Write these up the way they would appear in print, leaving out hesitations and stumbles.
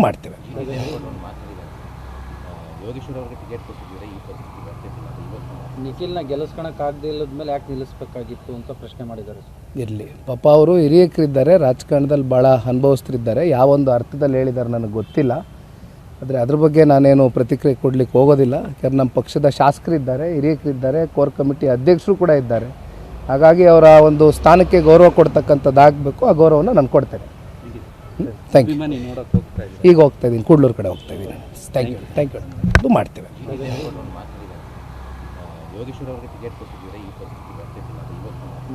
ಮಾಡ್ತೇವೆ. ನಿಖಿಲ್ನ ಗೆಲ್ಲಿಸ್ಕೊಳಕ್ಕಾಗದೇ ಇಲ್ಲದ ಮೇಲೆ ಯಾಕೆ ನಿಲ್ಲಿಸ್ಬೇಕಾಗಿತ್ತು ಅಂತ ಪ್ರಶ್ನೆ ಮಾಡಿದ್ದಾರೆ. ಇರಲಿ, ಪಾಪ ಅವರು ಹಿರಿಯಕರಿದ್ದಾರೆ, ರಾಜಕಾರಣದಲ್ಲಿ ಭಾಳ ಅನುಭವಿಸ್ತಿದ್ದಾರೆ. ಯಾವೊಂದು ಅರ್ಥದಲ್ಲಿ ಹೇಳಿದ್ದಾರೆ ನನಗೆ ಗೊತ್ತಿಲ್ಲ. ಆದರೆ ಅದ್ರ ಬಗ್ಗೆ ನಾನೇನು ಪ್ರತಿಕ್ರಿಯೆ ಕೊಡಲಿಕ್ಕೆ ಹೋಗೋದಿಲ್ಲ. ಯಾಕಂದ್ರೆ ನಮ್ಮ ಪಕ್ಷದ ಶಾಸಕರಿದ್ದಾರೆ, ಹಿರಿಯಕರಿದ್ದಾರೆ, ಕೋರ್ ಕಮಿಟಿ ಅಧ್ಯಕ್ಷರು ಕೂಡ ಇದ್ದಾರೆ. ಹಾಗಾಗಿ ಅವರ ಒಂದು ಸ್ಥಾನಕ್ಕೆ ಗೌರವ ಕೊಡ್ತಕ್ಕಂಥದ್ದಾಗಬೇಕು. ಆ ಗೌರವನ ನಾನು ಕೊಡ್ತೇನೆ. Thank you. ಈಗ ಹೋಗ್ತಾ ಇದ್ದೀನಿ, ಕೂಡ್ಲೂರು ಕಡೆ ಹೋಗ್ತಾ ಇದ್ದೀನಿ. Thank you. ಇದು ಮಾಡ್ತೇವೆ.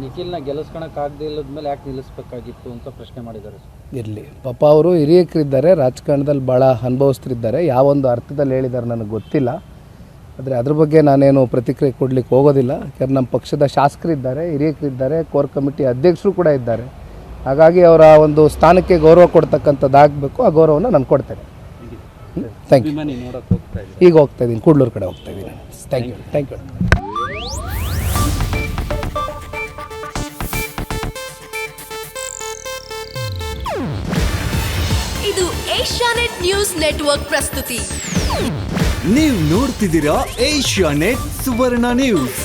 ನಿಖಿಲ್ನ ಗೆಲ್ಲಿಸ್ಕೊಳಕ್ಕಾಗದೇ ಇಲ್ಲದ ಮೇಲೆ ಯಾಕೆ ನಿಲ್ಲಿಸ್ಬೇಕಾಗಿತ್ತು ಅಂತ ಪ್ರಶ್ನೆ ಮಾಡಿದ್ದಾರೆ. ಇರಲಿ, ಪಾಪ ಅವರು ಹಿರಿಯಕರಿದ್ದಾರೆ, ರಾಜಕಾರಣದಲ್ಲಿ ಭಾಳ ಅನುಭವಿಸ್ತಿದ್ದಾರೆ. ಯಾವೊಂದು ಅರ್ಥದಲ್ಲಿ ಹೇಳಿದ್ದಾರೆ ನನಗೆ ಗೊತ್ತಿಲ್ಲ. ಆದರೆ ಅದ್ರ ಬಗ್ಗೆ ನಾನೇನು ಪ್ರತಿಕ್ರಿಯೆ ಕೊಡಲಿಕ್ಕೆ ಹೋಗೋದಿಲ್ಲ. ಯಾಕಂದ್ರೆ ನಮ್ಮ ಪಕ್ಷದ ಶಾಸಕರಿದ್ದಾರೆ, ಹಿರಿಯಕರಿದ್ದಾರೆ, ಕೋರ್ ಕಮಿಟಿ ಅಧ್ಯಕ್ಷರು ಕೂಡ ಇದ್ದಾರೆ. ಹಾಗಾಗಿ ಅವರ ಒಂದು ಸ್ಥಾನಕ್ಕೆ ಗೌರವ ಕೊಡ್ತಕ್ಕಂಥದ್ದಾಗಬೇಕು. ಆ ಗೌರವನ ನಾನು ಕೊಡ್ತೇನೆ. Thank you. ಈಗ ಹೋಗ್ತಾ ಇದ್ದೀನಿ, ಕೂಡ್ಲೂರು ಕಡೆ ಹೋಗ್ತಾ ಇದ್ದೀನಿ. Thank you. ಇದು ಏಷ್ಯಾನೆಟ್ ನ್ಯೂಸ್ ನೆಟ್ವರ್ಕ್ ಪ್ರಸ್ತುತಿ. ನೀವು ನೋಡ್ತಿದ್ದೀರಾ ಏಷ್ಯಾನೆಟ್ ಸುವರ್ಣ ನ್ಯೂಸ್.